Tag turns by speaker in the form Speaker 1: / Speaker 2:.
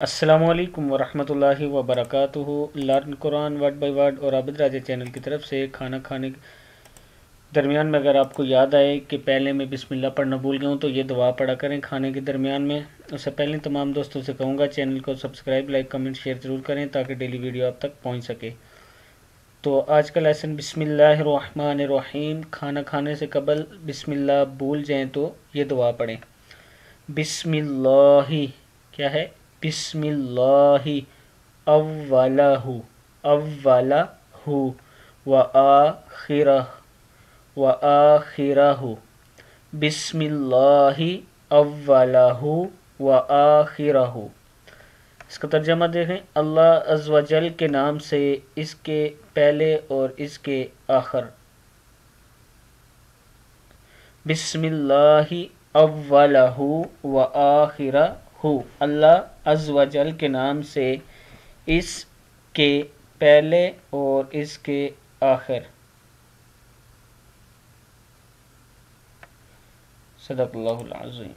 Speaker 1: السلام علیکم ورحمۃ اللہ وبرکاتہ۔ Learn Quran word by word اور عابد راجہ چینل کی طرف سے کھانا کھانے کے درمیان میں اگر آپ کو یاد آئے کہ پہلے میں بسم اللہ پڑھنا بھول گیا ہوں تو یہ دعا پڑھا کریں کھانے کے درمیان میں۔ اس سے پہلے تمام دوستوں سے کہوں گا چینل کو سبسکرائب، لائک، کمنٹ، شیئر ضرور کریں تاکہ ڈیلی ویڈیو آپ تک پہنچ سکے۔ تو آج کا لیسن بسم اللہ الرحمن الرحیم۔ کھانا کھانے سے قبل بسم اللہ بھول جائیں تو یہ دعا پڑھیں۔ بسم اللہ کیا ہے؟ بسم اللہ اولہ وآخرہ بسم اللہ اولہ وآخرہ۔ اس کا ترجمہ دیکھیں، اللہ عز و جل کے نام سے اس کے پہلے اور اس کے آخر۔ بسم اللہ اولہ وآخرہ، اللہ عز و جل کے نام سے اس کے پہلے اور اس کے آخر۔ صدق اللہ العظیم۔